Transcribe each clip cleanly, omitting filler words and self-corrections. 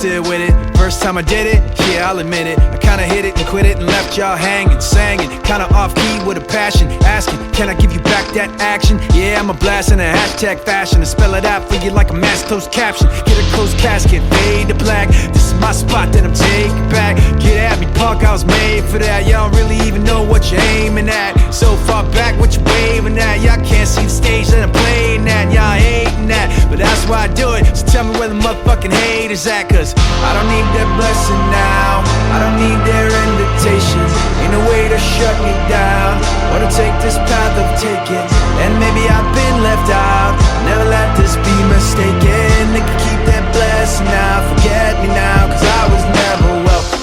still with it. First time I did it, yeah, I'll admit it. I kinda hit it and quit it and left y'all hanging. Sang it, kinda off key with a passion. Asking, can I give you back that action? Yeah, I'm a blast in a hashtag fashion. And spell it out for you like a mass closed caption. Get a closed casket, fade to black. This is my spot that I'm taking back. Get at me, punk, I was made for that. Y'all don't really even know what you're aiming at. So far back, what you waving at? Y'all can't see the stage that I'm playing at. Y'all hating that, but that's why I do it. So tell me where the motherfucking haters at. Cause I don't need their blessing now, I don't need their invitation. Ain't no way to shut me down. Wanna take this path of taking, and maybe I've been left out. Never let this be mistaken. They can keep that blessing now, forget me now, cause I was never welcome.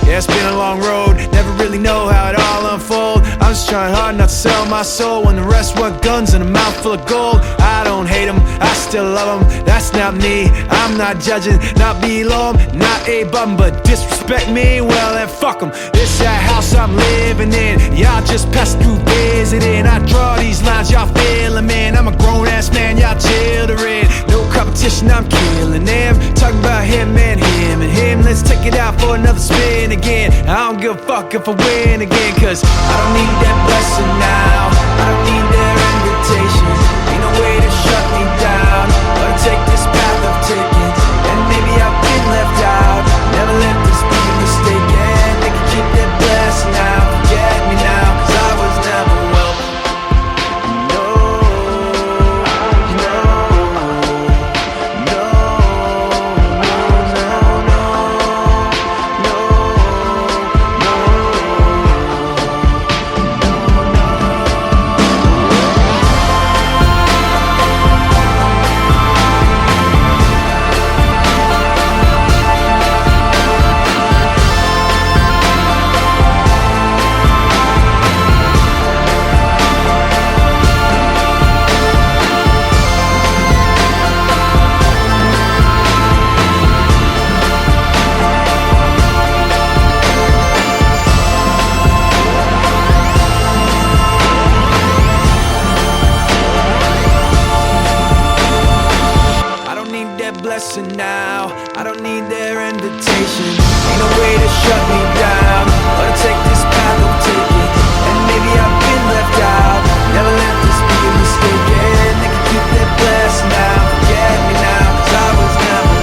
Yeah, it's been a long road, never really know how it all unfold. I'm just trying hard not to sell my soul when the rest want guns and a mouth full of gold. I don't hate them, I still love them. That's not me, I'm not judging, not below them, not above them. But disrespect me, well then fuck them. This that house I'm living in, y'all just pass through visiting. I draw these lines, y'all feeling, man. I'm a grown ass man, y'all children. No competition, I'm killing them. Talking about him and him and him. Let's take it out for another spin again. I don't give a fuck if I win again, cause I don't need that blessing now, I don't need their invitation. Ain't no way to shut me down. Wanna take this path of taking, and maybe I've been left out. Never let this be mistaken. They can keep that blessing now, forget me now, cause I was never welcome. No, no, no, no, no, no, blessing now, I don't need their invitation. Ain't no way to shut me down. Wanna take this path of taking, and maybe I've been left out. Never let this be a mistake. They can keep their blessing now, forget me now, cause I was never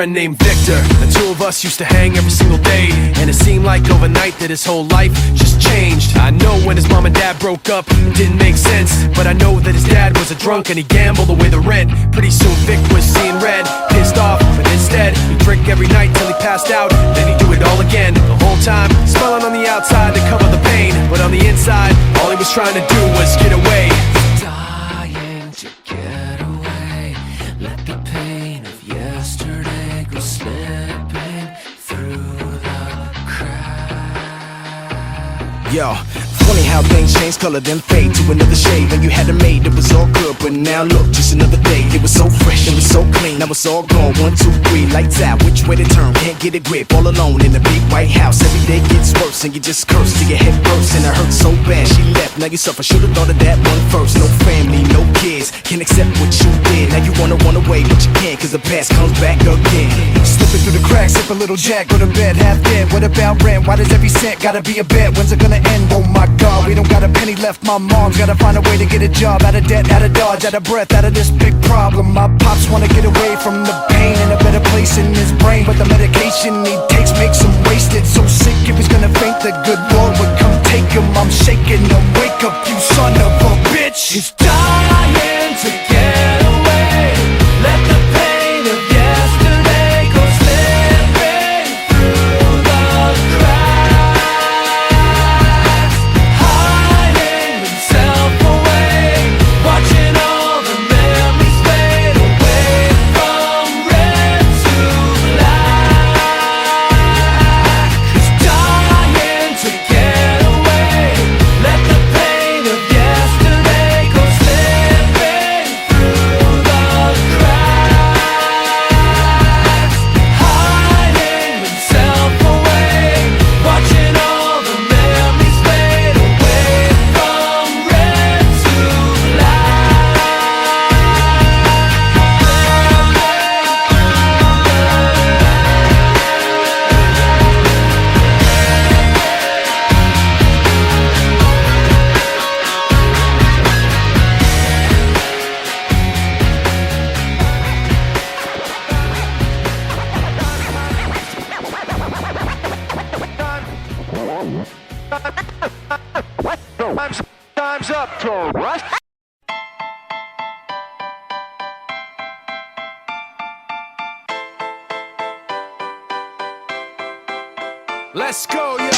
friend named Victor. The two of us used to hang every single day, and it seemed like overnight that his whole life just changed. I know when his mom and dad broke up, it didn't make sense, but I know that his dad was a drunk and he gambled away the rent. Pretty soon Vic was seeing red, pissed off, but instead he'd drink every night till he passed out. Then he'd do it all again, the whole time smiling on the outside to cover the pain, but on the inside all he was trying to do was get away. Yo, funny how things change color then fade to another shade. When you had it made, it was all good, but now look, just another day. It was so fresh, it was so clean, now it's all gone. 1, 2, 3, lights out, which way to turn? Can't get a grip, all alone in a big white house. Every day gets worse, and you just curse till your head bursts. And it hurts so bad, she left, now you suffer. Should've thought of that one first. No family, no kids, can't accept what you did. Now you wanna run away, but you can't, cause the past comes back again. Slipping through the cracks, sip a little jack, go to bed, half dead. What about rent? Why does every cent gotta be a bet? When's it gonna end? Oh my God, we don't got a penny left. My mom's gotta find a way to get a job. Out of debt, out of dodge, out of breath, out of this big problem. My pops wanna get away from the pain, in a better place in his brain, but the medication he takes makes him wasted. So sick if he's gonna faint, the good Lord would come take him. I'm shaking him, wake up you son of a bitch. He's dying to get away. Let the pain of yesterday go slipping through the cracks, hiding himself away, watching all the memories fade away from red to black. He's dying to get away. Let the pain of yesterday go slipping through the cracks, hiding himself away, watching all the memories fade away from red to Time's up to rush. Let's go, yo.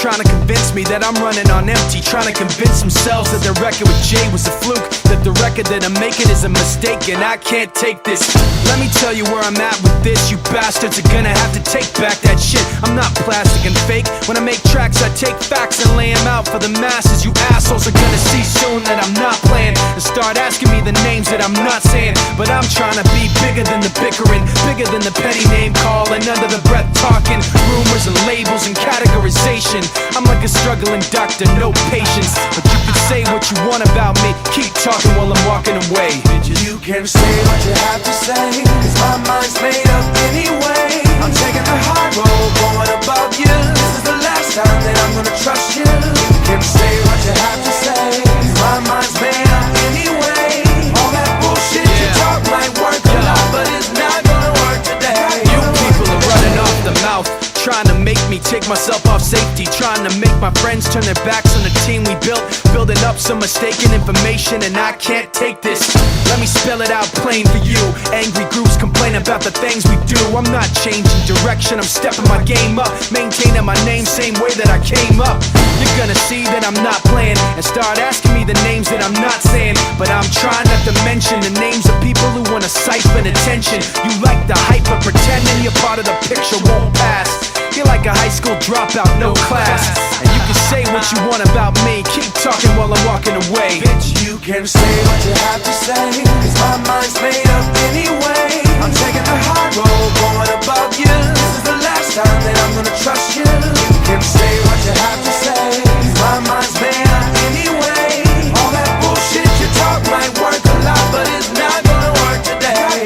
Trying to convince me that I'm running on empty, trying to convince themselves that the record with Jay was a fluke, that the record that I'm making is a mistake, and I can't take this. Let me tell you where I'm at with this. You bastards are gonna have to take back that shit. I'm not plastic and fake. When I make tracks, I take facts and lay them out for the masses. You assholes are gonna see soon that I'm not playing, and start asking me the names that I'm not saying. But I'm trying to be bigger than the bickering, bigger than the petty name calling, under the breath talking, rumors and labels and categorization. I'm like a struggling doctor, no patience. But you can say what you want about me, keep talking while I'm walking away. You can say what you have to say, cause my mind's made up anyway. I'm taking the high road, going above you. This is the last time that I'm gonna trust you. You can say what you have to say, cause my mind's made up anyway. All that bullshit you talk might work a lot, but it's not gonna work today. You people are running off the mouth, trying to make me take myself off safety, trying to make my friends turn their backs on the team we built, building up some mistaken information, and I can't take this. Let me spell it out plain for you. Angry groups complain about the things we do. I'm not changing direction, I'm stepping my game up, maintaining my name same way that I came up. You're gonna see that I'm not playing, and start asking me the names that I'm not saying. But I'm trying not to mention the names of people who wanna siphon attention. You like the hype, but pretending you're part of the picture won't pass. You're like a high school dropout, no class. And you can say what you want about me, keep talking while I'm walking away. Bitch, you can say what you have to say, cause my mind's made up anyway. I'm taking the high road, going above you. This is the last time that I'm gonna trust you. You can say what you have to say, cause my mind's made up anyway. All that bullshit you talk might work a lot, but it's not gonna work today.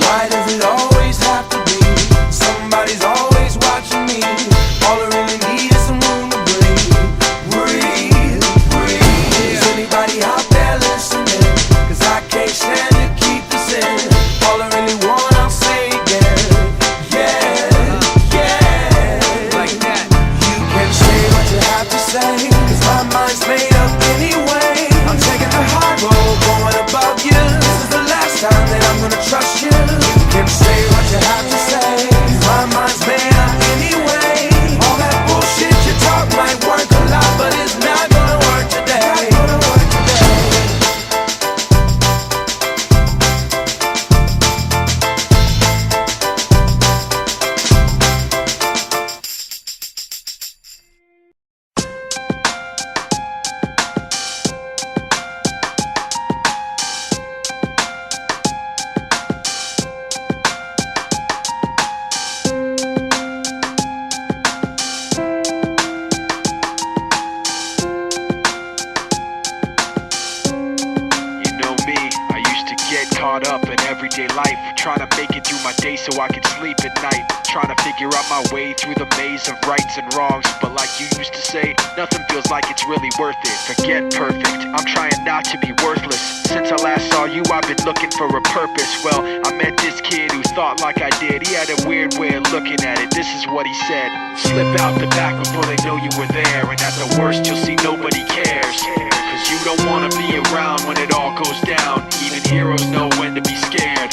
Why does it always have to be somebody's always watching me? All I really need is some room to breathe. Breathe, breathe. Is anybody out there listening? Cause I can't stand to keep this in. All I really want, I'll say again. Yeah, yeah. Like that. You caught up in everyday life, trying to make it through my day so I can sleep at night, trying to figure out my way through the maze of rights and wrongs. But like you used to say, nothing feels like it's really worth it. Forget perfect, I'm trying not to be worthless. Since I last saw you, I've been looking for a purpose. Well, I met this kid who thought like I did. He had a weird way of looking at it. This is what he said: slip out the back before they know you were there, and at the worst you'll see nobody cares. Cause you don't wanna be around when it all goes down. Even heroes know when to be scared.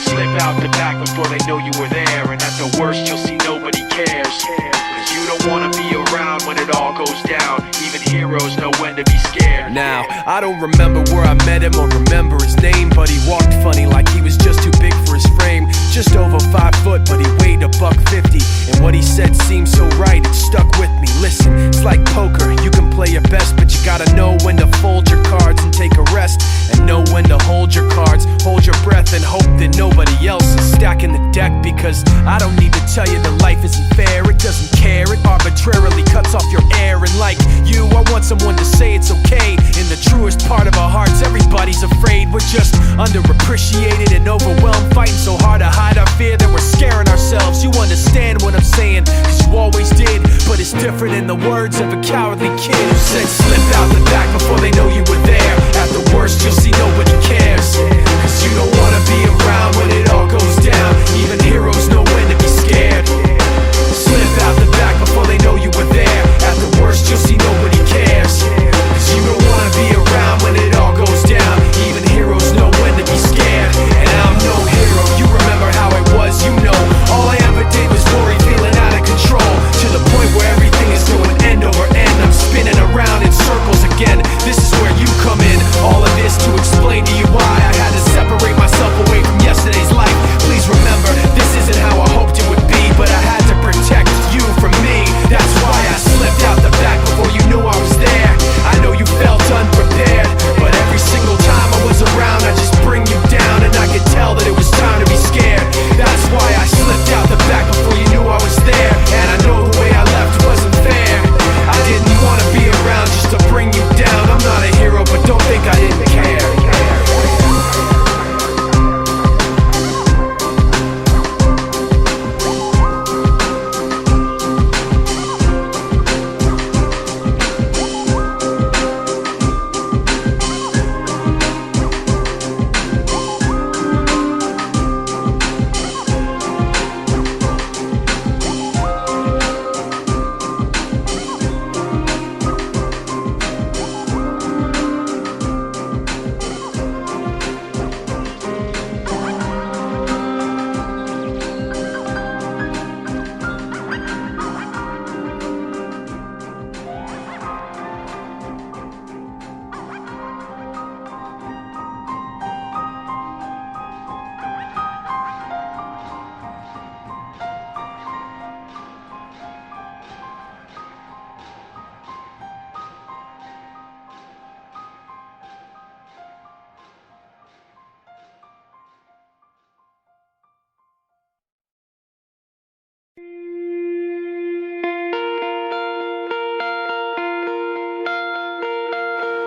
Slip out the back before they know you were there, and at the worst you'll see nobody cares. Cause you don't wanna be around when it all goes down. Even heroes know when to be scared. Now, I don't remember where I met him or remember his name, but he walked funny like he was just too big for his frame. Just over 5 foot, but he weighed $150. And what he said seemed so right, it stuck with me. Listen, it's like poker, you can play your best, but you gotta know when to fold your cards and take a rest, and know when to hold your cards, hold your breath, and hope that nobody else is stacking the deck. Because I don't need to tell you that life isn't fair. It doesn't care, it arbitrarily cuts off your air. And like you, I want someone to say it's okay. In the truest part of our hearts, everybody's afraid. We're just underappreciated and overwhelmed, fighting so hard to hide our fear that we're scaring ourselves. You understand what I'm saying, cause you always did. But it's different in the words of a cowardly kid who said, slip out the back before they know you were there. At the worst you'll see nobody cares. Cause you don't wanna be around when it all goes down. Even heroes know when to be scared. Slip out the back before they know you were there. At the worst you'll see nobody cares. Cause you don't wanna be around when it all goes down. Even heroes know when to be scared. And I'm no hero, you remember how it was, you know. All I ever did was worry, feeling out of control, to the point where everything is going end over end. I'm spinning around in circles again. This is where you come in. All of this to explain to you why I had to separate myself away from yesterday's life. Please remember, this isn't how I hoped it would be, but I had to protect you from me. That's why I slipped out the back before you knew I was there. I know you felt unprepared, but every single time I was around I just bring you down, and I could tell that it was time to be scared. That's why I slipped out the back before you knew I was there. And I know the way I left wasn't fair. I didn't want to be around just to bring you down. I'm not a hero, but don't think I didn't care.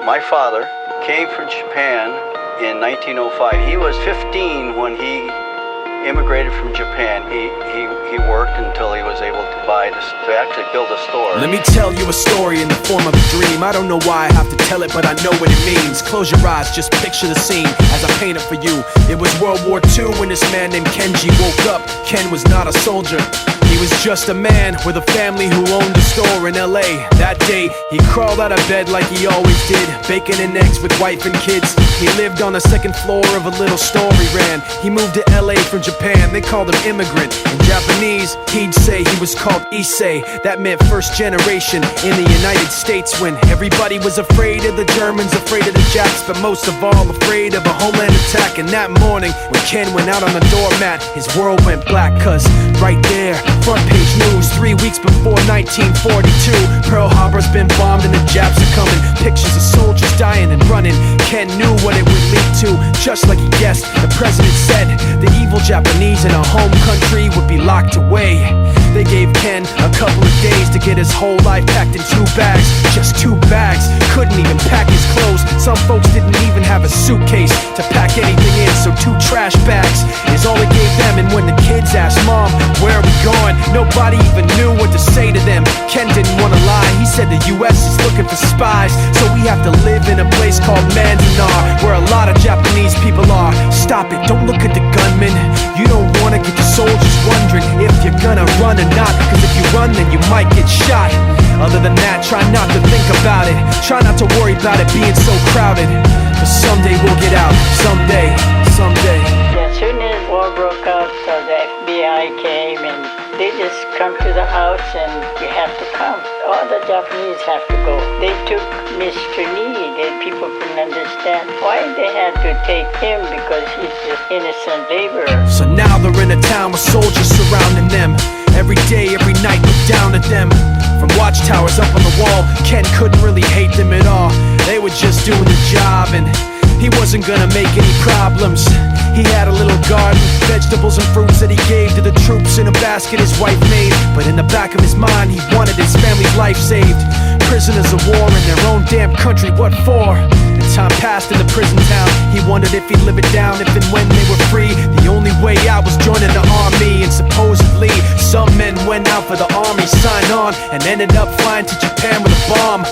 My father came from Japan in 1905. He was 15 when he immigrated from Japan. He worked until he was able to actually build a store. Let me tell you a story in the form of a dream. I don't know why I have to tell it, but I know what it means. Close your eyes, just picture the scene as I paint it for you. It was World War II when this man named Kenji woke up. Ken was not a soldier. He was just a man with a family who owned a store in LA. That day, he crawled out of bed like he always did, bacon and eggs with wife and kids. He lived on the second floor of a little store he ran. He moved to LA from Japan, they called him immigrant. In Japanese, he'd say he was called Issei. That meant first generation in the United States, when everybody was afraid of the Germans, afraid of the Japs, but most of all afraid of a homeland attack. And that morning, when Ken went out on the doormat, his world went black, cause right there, front page news, 3 weeks before 1942, Pearl Harbor's been bombed and the Japs are coming. Pictures of soldiers dying and running. Ken knew what it would lead to, just like he guessed. The president said the evil Japanese in our home country would be locked away. They gave Ken a couple of days to get his whole life packed in 2 bags. Just 2 bags, couldn't even pack his clothes. Some folks didn't even have a suitcase to pack anything in, so 2 trash bags is all they gave them. And when the kids asked Mom, where are we going, nobody even knew what to say to them. Ken didn't want to lie, he said the US is looking for spies, so we have to live in a place called Manzanar, where a lot of Japanese people are. Stop it, don't look at the gunman. You don't want to get the soldiers wondering if you're gonna run or not, cause if you run then you might get shot. Other than that, try not to think about it. Try not to worry about it being so crowded, cause someday we'll get out. Someday, someday. As soon as war broke out, the FBI came and they just come to the house and you have to come. All the Japanese have to go. They took Mr. Need and people couldn't understand why they had to take him because he's just innocent laborer. So now they're in a town with soldiers surrounding them. Every day, every night, look down at them. From watchtowers up on the wall, Ken couldn't really hate them at all. They were just doing the job and he wasn't gonna make any problems. He had a little garden, vegetables and fruits that he gave to the troops in a basket his wife made. But in the back of his mind, he wanted his family's life saved. Prisoners of war in their own damn country, what for? And time passed in the prison town. He wondered if he'd live it down if and when they were free. The only way out was joining the army. And supposedly, some men went out for the army, signed on, and ended up flying to Japan with a bomb.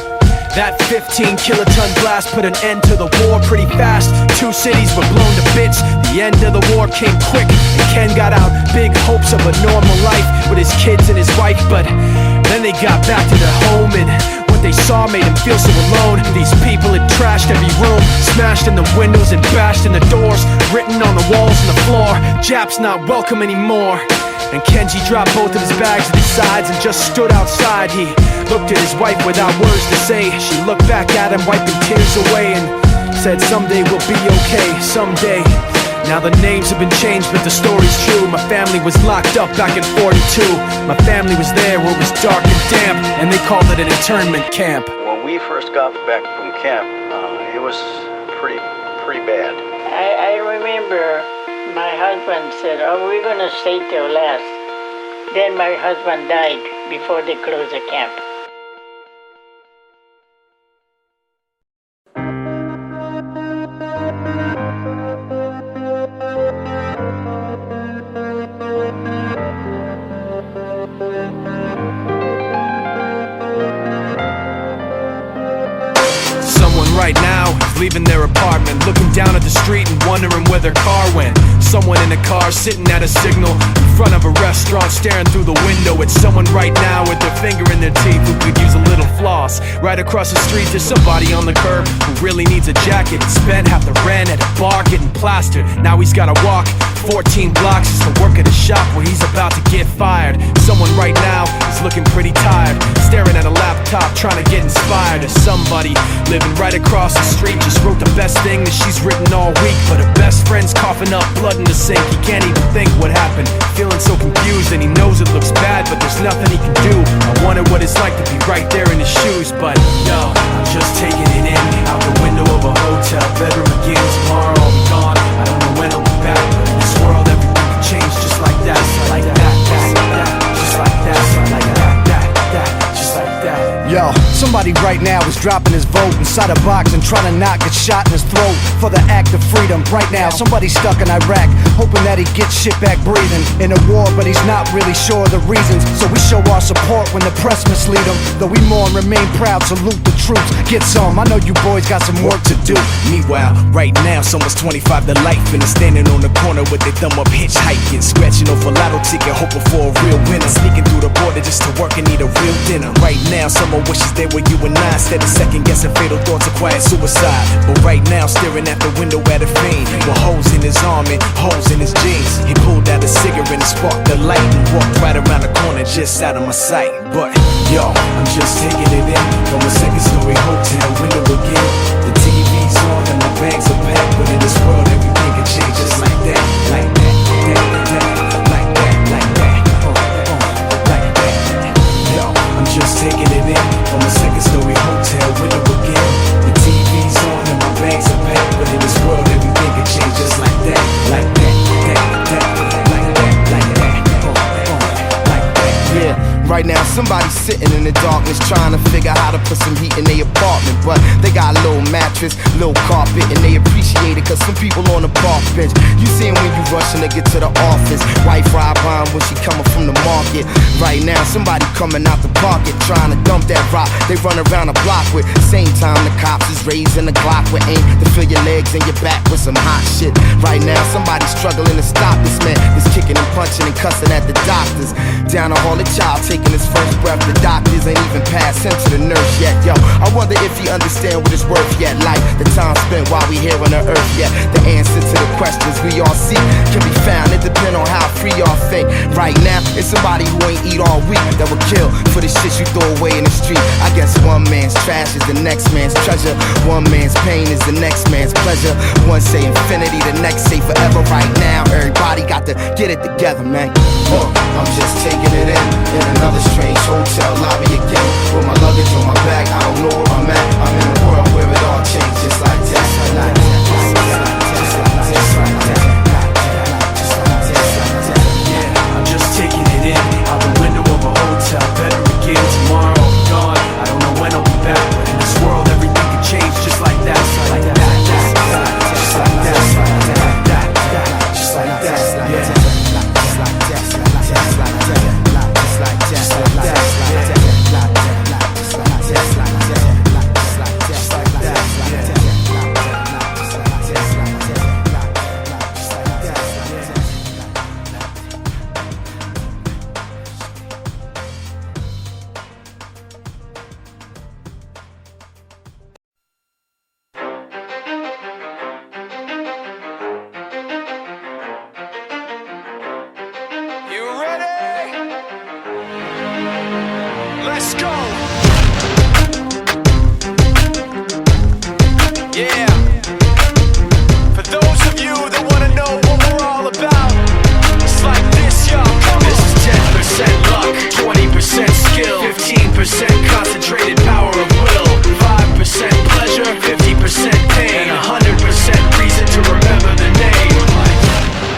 That 15-kiloton blast put an end to the war pretty fast. 2 cities were blown to bits. The end of the war came quick, and Ken got out big hopes of a normal life with his kids and his wife. But then they got back to their home, and what they saw made him feel so alone. These people had trashed every room, smashed in the windows and bashed in the doors, written on the walls and the floor, "Japs not welcome anymore." And Kenji dropped both of his bags at his sides and just stood outside. He looked at his wife without words to say. She looked back at him, wiping tears away, and said, "Someday we'll be okay, someday." Now the names have been changed, but the story's true. My family was locked up back in 42. My family was there where it was dark and damp, and they called it an internment camp. When we first got back from camp, it was pretty bad. I remember my husband said, "Oh, we're gonna stay till last." Then my husband died before they closed the camp. Someone right now is leaving their apartment, looking down at the street and wondering where their car went. Someone in a car sitting at a signal in front of a restaurant, staring through the window at someone right now with their finger in their teeth who could use a little floss. Right across the street there's somebody on the curb who really needs a jacket. Spent half the rent at a bar getting plastered. Now he's gotta walk 14 blocks just to work at a shop where he's about to get fired. Someone right now is looking pretty tired, staring at a laptop trying to get inspired. As somebody living right across the street just wrote the best thing that she's written all week, but her best friend's coughing up blood in the sink. He can't even think what happened, feeling so confused, and he knows it looks bad, but there's nothing he can do. I wonder what it's like to be right there in his shoes, but yo, I'm just taking it in, out the window of a hotel bedroom again. Tomorrow I'll be gone, I don't know when I'll be back, but in this world everything can change just like that, like that, just like that, just like that, like that, just like that. Yo, somebody right now is dropping his vote inside a box and trying to not get shot in his throat for the act of freedom. Right now, somebody's stuck in Iraq, hoping that he gets shit back breathing in a war, but he's not really sure of the reasons. So we show our support when the press mislead him. Though we mourn, remain proud, salute the troops. Get some, I know you boys got some work to do. Meanwhile, right now, someone's 25 to life and is standing on the corner with their thumb up hitchhiking, scratching off a lotto ticket, hoping for a real winner, sneaking through the border just to work and eat a real dinner. Right now, someone wishes they were you and I, instead of second guessing fatal thoughts of quiet suicide. But right now, staring at the window at a fiend with holes in his arm and holes in his jeans. He pulled out a cigarette and sparked the light and walked right around the corner just out of my sight. But yo, I'm just taking it in from a second-story hotel window again. The TV's on and my bags are packed, but in this world everything can change just like that, like that, like that, like that, like that, like that. Yo, I'm just taking it in from a second-story hotel window again. The TV's on and my bags are packed, but in this world everything can change just like that, like that, like that, like that, like that, like that. somebody sitting in the darkness trying to figure how to put some heat in their apartment, but they got a little mattress, little carpet, and they appreciate it cause some people on the park bench. You see 'em when you rushing to get to the office. White fry bomb when she coming from the market. Right now somebody coming out the pocket trying to dump that rock they run around the block with. Same time the cops is raising the Glock with aim to fill your legs and your back with some hot shit. Right now somebody struggling to stop this man that's kicking and punching and cussing at the doctors. Down the hall, a child taking his first breath. The doctors ain't even passed him to the nurse yet. Yo, I wonder if he understand what it's worth yet. Like the time spent while we here on the earth yet. The answer to the questions we all seek can be found. It depends on how free y'all think. Right now, it's somebody who ain't eat all week that will kill for the shit you throw away in the street. I guess one man's trash is the next man's treasure. One man's pain is the next man's pleasure. One say infinity, the next say forever. Right now, everybody got to get it together, man. I'm just taking it in another strange hotel lobby again. With my luggage on my back, I don't know where I'm at. I'm in a world where it all changes just like that. Yeah, I'm just taking it in out the window of a hotel. Better begin tomorrow. Gone. I don't know when I'll be back, but in this world everything can change just like that. Just like that. Just like that. Just like that. Just like that. Yeah. Let's go. Yeah. For those of you that wanna know what we're all about, it's like this, y'all. This is 10% luck, 20% skill, 15% concentrated power of will, 5% pleasure, 50% pain, and 100% reason to remember the name.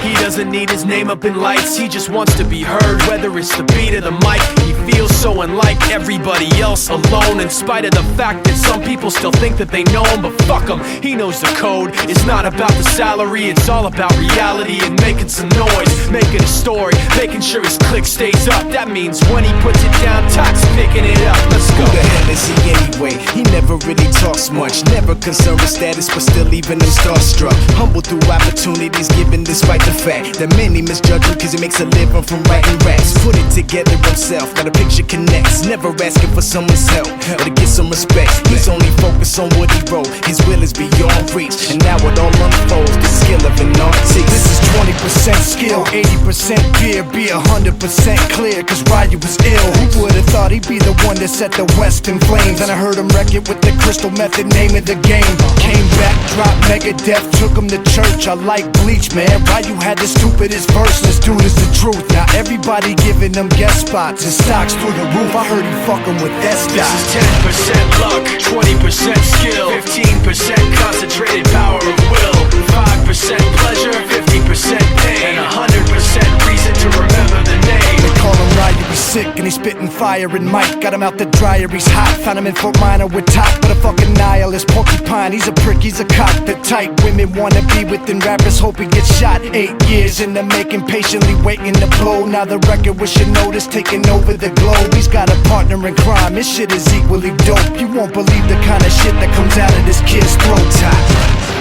He doesn't need his name up in lights, he just wants to be heard, whether it's the beat or the mic. He feels so unlike everybody else, alone, in spite of the fact that some people still think that they know him. But fuck him, he knows the code. It's not about the salary, it's all about reality and making some noise, making a story, making sure his click stays up. That means when he puts it down, Tox picking it up. Let's go. Who the hell is he anyway? He never really talks much, never concerned with status, but still leaving them starstruck. Humble through opportunities given despite the fact that many misjudge him cause he makes a living from writing raps. Put it together himself, now the picture connects, never asking for someone's help or to get some respect. He's only focused on what he wrote, his will is beyond reach, and now it all unfolds, the skill of an artist. This is 20% skill, 80% fear, be 100% clear, cause Ryu was ill. Who would've thought he'd be the one that set the West in flames? And I heard him wreck it with the crystal method, name of the game. Came back, dropped Megadeth, took him to church. I like Bleach, man. Ryu had the stupidest verse, this dude is the truth. Now everybody giving them guest spots, his stocks through the roof. I heard he fucking with S. This is 10% luck, 20% skill, 15% concentrated power of will, 5% pleasure, 50% pain, and 100% reason to remember the name. They call him Ryu, he's sick and he's spitting fire and Mike got him out the dryer, he's hot. Found him in Fort Minor with top, but a fucking nihilist porcupine. He's a prick, he's a cock. The type women wanna be within rappers, hope he gets shot. 8 years in the making, patiently waiting to blow. Now the record with your notice taking over the globe. He's got a partner in crime, his shit is equally dope. You won't believe the kind of shit that comes out of this kid's throat.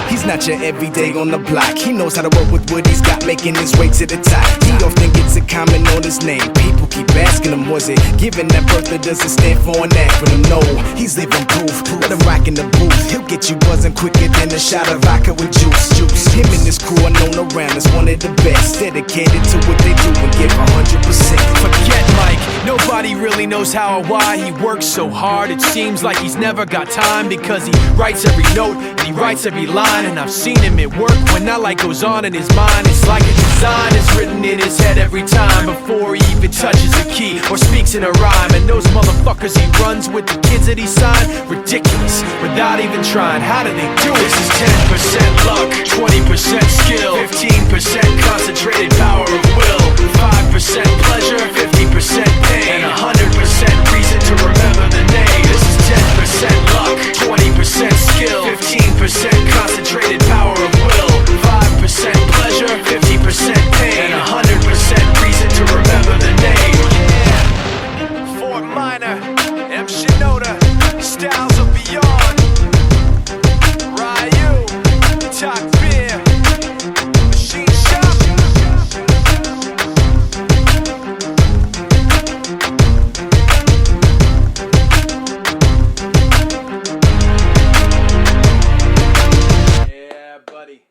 He's not your everyday on the block. He knows how to work with what he's got, making his way to the top. He often gets a comment on his name. People keep asking him, was it given that birth that doesn't stand for an acronym? No, he's living proof. Let him rock in the booth. He'll get you buzzing quicker than a shot of vodka with juice. Him and his crew are known around as one of the best, dedicated to what they do and give 100%. Forget Mike, nobody really knows how or why he works so hard. It seems like he's never got time because he writes every note and he writes every line. And I've seen him at work when that light goes on in his mind. It's like a design is written in his head every time before he even touches a key or speaks in a rhyme. And those motherfuckers he runs with, the kids that he signed, ridiculous, without even trying. How do they do it? This is 10% luck, 20% skill, 15% concentrated power of will, 5% 10% pleasure, 50% pain, and 100% reason to remember the name. This is 10% luck, 20% skill, 15% concentrated power of will, 5% pleasure, 50% pain, and 100% reason to remember the name. Yeah. Fort Minor, M. Shinoda, Styles of Beyond, Ryu, Talk Beer, Machine Shop. Yeah, buddy.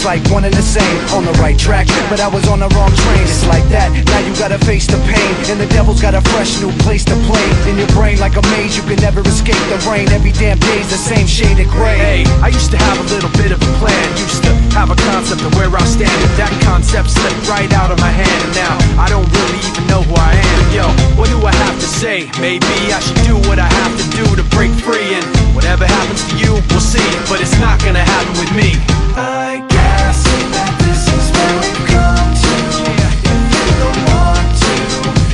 Like one and the same, on the right track, but I was on the wrong train. It's like that, now you gotta face the pain, and the devil's got a fresh new place to play. In your brain like a maze, you can never escape the rain. Every damn day's the same shade of gray. Hey, I used to have a little bit of a plan, used to have a concept of where I stand, and that concept slipped right out of my hand, and now I don't really even know who I am. Yo, what do I have to say? Maybe I should do what I have to do to break free, and whatever happens to you, we'll see, but it's not gonna happen with me. I guess that this is where we've come to. If you don't want to,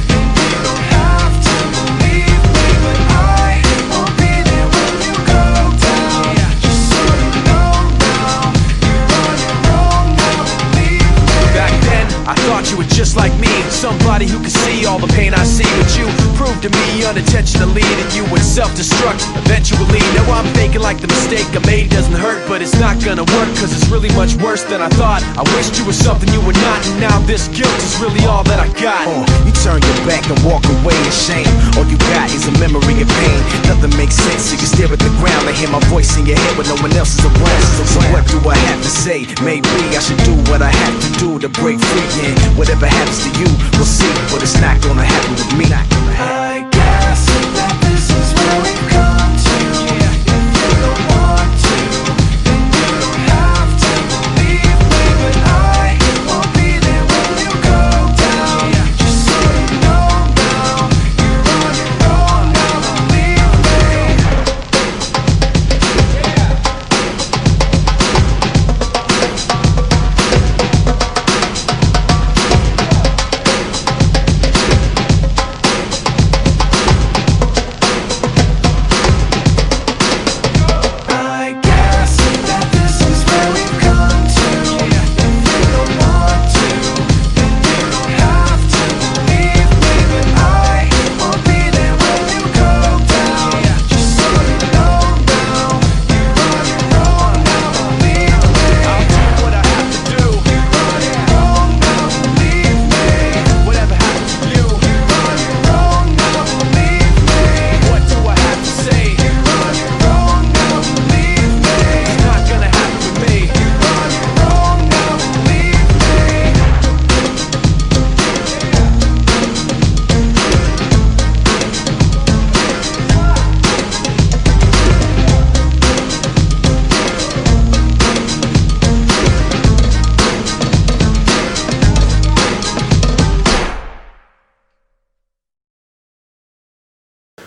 then you don't have to believe me, but I will be there when you go down. Just so you know now, you're on your own now, believe me. Back then, I thought you were just like me, somebody who could see all the pain I see, but you proved to me unintentionally that you would self-destruct eventually. Now I'm thinking like the mistake I made doesn't hurt, but it's not gonna work, cause it's really much worse than I thought. I wished you were something you were not, and now this guilt is really all that I got. You turn your back and walk away in shame. All you got is a memory of pain. Nothing makes sense, so you stare at the ground and hear my voice in your head when no one else is around. So what do I have to say? Maybe I should do what I have to do to break free, and whatever happens to you, we'll see, but it's not gonna happen with me. I guess that this is where we've come to. If you don't want to, then you don't have to believe me, but I will be there when you go down. Just so you know now, you're on your own now, believe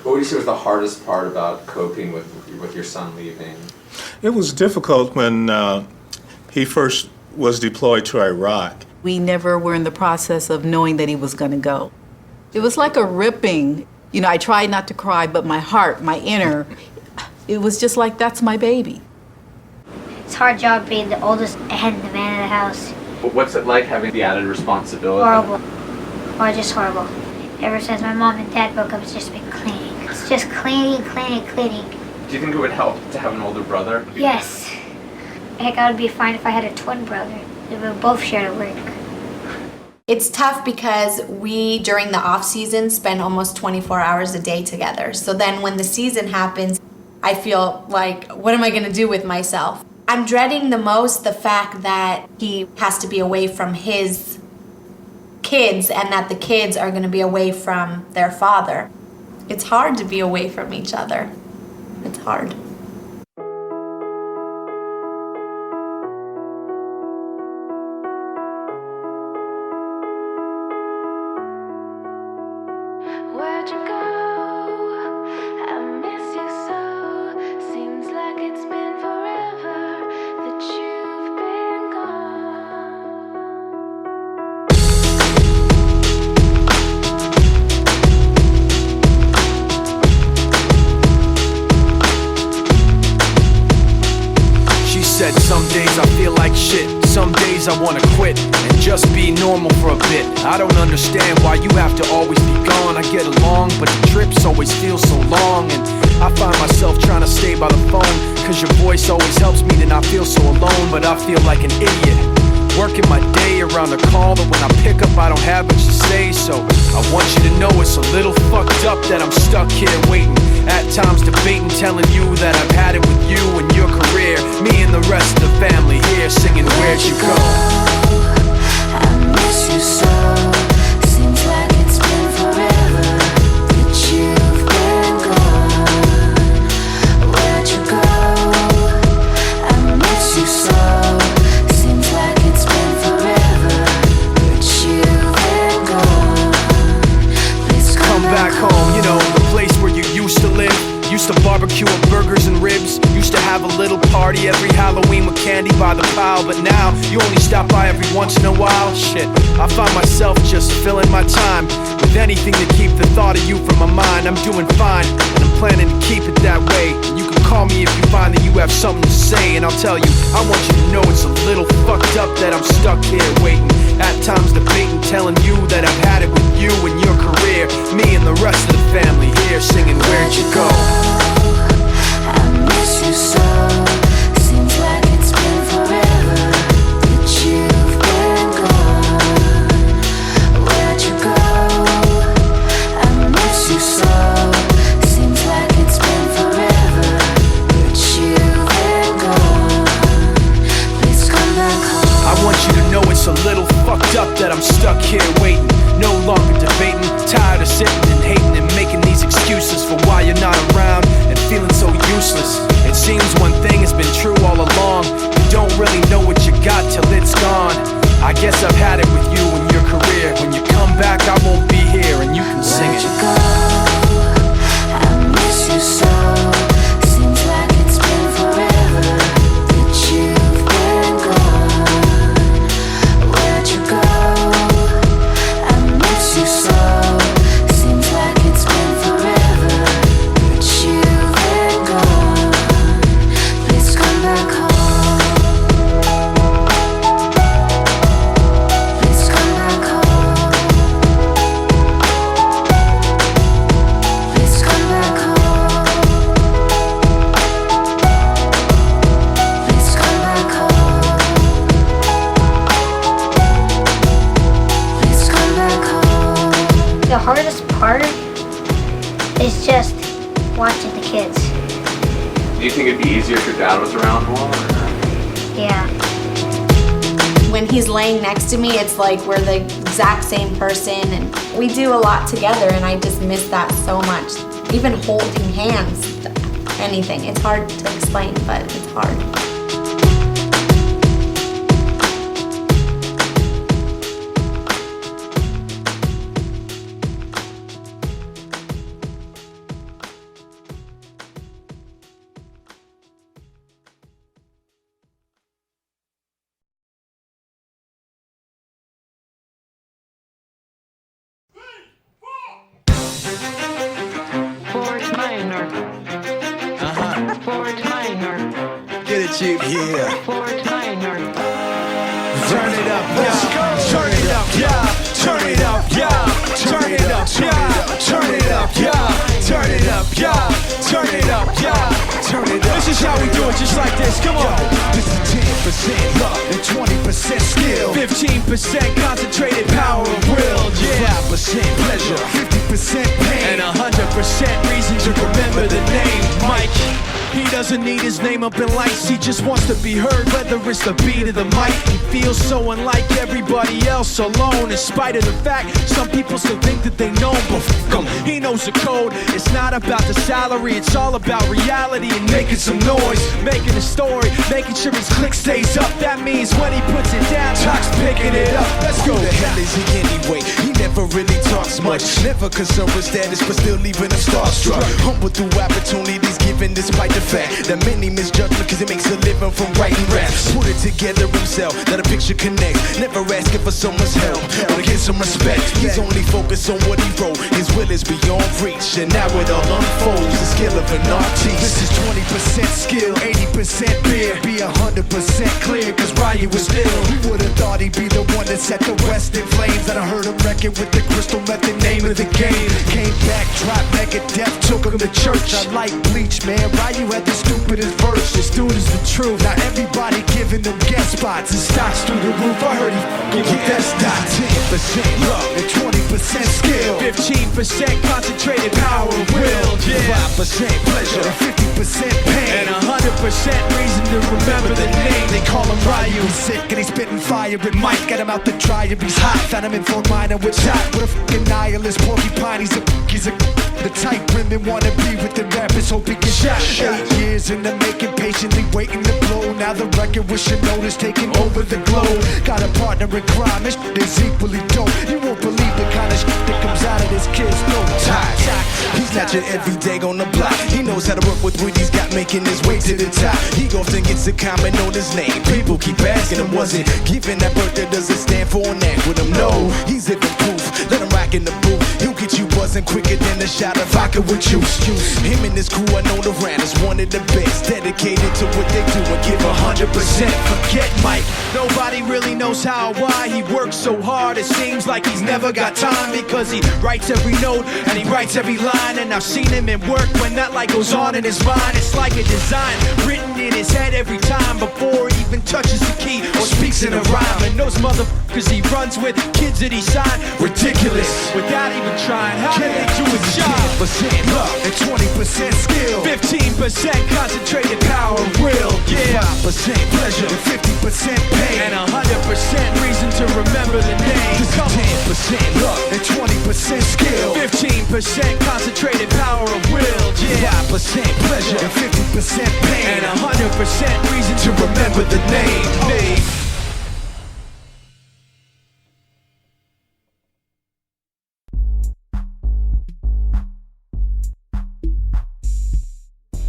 What would you say was the hardest part about coping with your son leaving? It was difficult when he first was deployed to Iraq. We never were in the process of knowing that he was going to go. It was like a ripping. You know, I tried not to cry, but my heart, my inner, it was just like, that's my baby. It's a hard job being the oldest and the man of the house. What's it like having the added responsibility? Horrible. Or just horrible. Ever since my mom and dad broke up, it's just been cleaning. It's just cleaning. Do you think it would help to have an older brother? Yes. Heck, I would be fine if I had a twin brother. If we both shared a work. It's tough because we, during the off season, spend almost 24 hours a day together. So then when the season happens, I feel like, what am I gonna do with myself? I'm dreading the most the fact that he has to be away from his kids and that the kids are gonna be away from their father. It's hard to be away from each other. It's hard. Where'd you go? I miss you so. Seems like it's been forever that you've been gone. She said some days I feel like shit, some days I wanna quit and just be normal for a bit. I don't understand why you have to always be gone. I get along, but the trips always feel so long. And I find myself trying to stay by the phone, cause your voice always helps me to not feel so alone. But I feel like an idiot, working my day around a call that when I pick up I don't have much to say. So I want you to know it's a little fucked up that I'm stuck here waiting, at times debating, telling you that I've had it with you and your career. Me and the rest of the family here singing Where'd You Go? I miss you so. Seems like it's been forever that you've been gone. Where'd you go? I miss you so. Seems like it's been forever that you've been gone. Please Come back home, you know, the place where you used to live. Used to barbecue with burgers and ribs. Used to have a little party every Halloween with candy by the pile. But now, you only stop by every once in a while. Shit, I find myself just filling my time with anything to keep the thought of you from my mind. I'm doing fine, and I'm planning to keep it that way. You can call me if you find that you have something to say, and I'll tell you, I want you to know it's a little fucked up that I'm stuck here waiting, at times debating, telling you that I've had it with you and your career. Me and the rest of the family here singing Where'd You Go? I miss you so. Seems like it's been forever that you've been gone. Where'd you go? I miss you so. Seems like it's been forever that you've been gone. Please come back home. I want you to know it's a little fucked up that I'm stuck here waiting, no longer debating, tired of sitting and hating and making these excuses for why you're not around and feeling so useless. It seems one thing has been true all along, you don't really know what you got till it's gone. I guess I've had it with you and your career. When you come back I won't be here and you can sing it. Where'd you go? I miss you so. Seems like it's been forever that you've been gone. Where'd you go? I miss you so. Seems like it's been forever that you've been gone. Please come back home. Please come back home. Please come back home. Please come back home. Please come back home. The hardest part is just watching the kids. Do you think it'd be easier if your dad was around more? Yeah. When he's laying next to me, it's like we're the exact same person, and we do a lot together, and I just miss that so much. Even holding hands, anything. It's hard to explain, but it's hard. FortMinor. FortMinor. Get it, Chief. Yeah. FortMinor. Turn it up, yeah. Turn it up, yeah. Turn it up, yeah. Turn it up, yeah. Turn it up, yeah. Turn it up, yeah. Here's how we do it, just like this, come on. This is 10% luck and 20% skill, 15% concentrated power of will, yeah. 5% pleasure, 50% pain, And 100% reason to remember the name Mike. He doesn't need his name up in lights, he just wants to be heard, whether it's the beat of the mic. He feels so unlike everybody else, alone, in spite of the fact some people still think that they know him, but fuck him. He knows the code, it's not about the salary, it's all about reality and making some noise, making a story, making sure his click stays up. That means when he puts it down, Talk's picking it up. Let's go. Who the hell is he anyway? He never really talks much, never concerned with status, but still leaving him starstruck. Humble through opportunities given despite the fact that many misjudge him cause he makes a living from writing raps. Put it together himself, that a picture connects, never asking for someone's help or to get some respect. He's only focused on what he wrote, his will is beyond reach, and now it all unfolds, the skill of an artiste. This is 20% skill, 80% beer, be 100% clear, cause Ryu was ill. Who would've thought he'd be the one that set the West in flames? And I heard him wreck it with the crystal method, name of the game. Came back, dropped Megadeth, took him to church. I like Bleach, man, Ryu had the stupidest verse. This dude is the truth. Now everybody giving them guest spots and stocks through the roof. I heard he f***ing with that stock. 10% luck and 20% skill, 15% concentrated power of will, yeah. 5% pleasure and 50% pain, And 100% reason to remember the name. They call him Ryu. He's sick and he's spitting fire with Mike. Got him out the dryer, he's hot. Found him in Fort Minor with top. With a fucking nihilist porcupine. He's a the type women wanna be with the rappers. Hope he gets shot. 8 years in the making, patiently waiting to blow. Now the record with Shinoda's taking over the globe. Got a partner in crime, this shit is equally dope. You won't believe the kind of shit that comes out of this kid's nose. He's not your everyday on the block. He knows how to work with what he's got, making his way to the top. He often gets a comment on his name. People keep asking him, was it given that birth that doesn't stand for an act with him? No, he's living proof. Let him rock in the booth. He'll get you buzzing quicker than a shot of vodka with juice. Him and his crew, I know the is one of the best, dedicated to what they do and give 100%. Forget Mike, nobody really knows how or why he works so hard. It seems like he's never got time, because he writes every note and he writes every line. And I've seen him at work when that light goes on in his mind. It's like a design written in his head every time, before he even touches the key or speaks in a rhyme. And those motherfuckers he runs with, kids that he signed, ridiculous, without even trying. How did they do his job? 10% luck and 20% skill, 15% concentrated power of will, yeah. 5% pleasure and 50% pain, And 100% reason to remember the name. 10% luck and 20% skill, 15% concentrated power of will, yeah. 5% pleasure and 50% pain, And 100% reason to remember the name.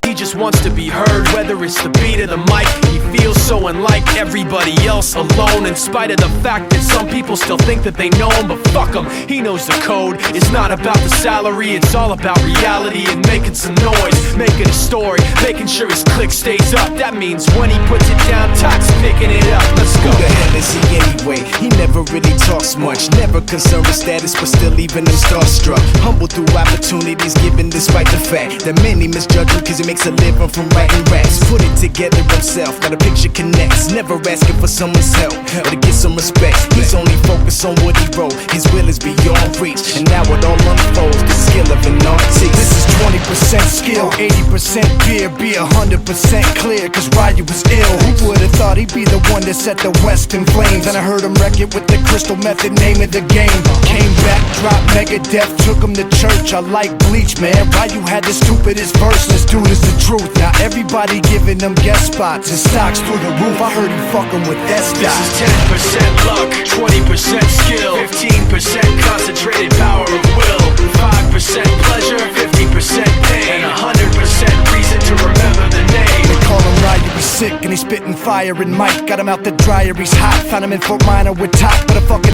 He just wants to be heard, whether it's the beat of the mic. He feels so unlike everybody else, alone, in spite of the fact that some people still think that they know him, but fuck him, he knows the code. It's not about the salary, it's all about reality and making some noise, making a story, making sure his click stays up. That means when he puts it down, Talk's picking it up. Let's go. Who the hell is he anyway? He never really talks much, never concerned with status, but still leaving him starstruck. Humble through opportunities given despite the fact that many misjudge him cause he makes a living from writing raps. Put it together himself, got a picture connects, never asking for someone's help or to get some respect. He's only focused on what he wrote, his will is beyond reach, and now it all unfolds, the skill of an artiste. This is 20% skill, 80% beer, be 100% clear, cause Ryu was ill. Who would've thought he'd be the one that set the West in flames? And I heard him wreck it with the crystal method, name of the game. Came back, dropped Megadeth, took him to church. I like Bleach, man, Ryu had the stupidest verse. This dude is the truth. Now everybody giving them guest spots and stocks through the roof. I heard he fucking with that stock. This is 10% luck, 20% skill, 15% concentrated power of will, 5% pleasure, 50% pain, and 100% reason to remember the name. They call him Ryu, he's sick and he's spitting fire. And Mike got him out the dryer, he's hot. Found him in Fort Minor with top, but a fucking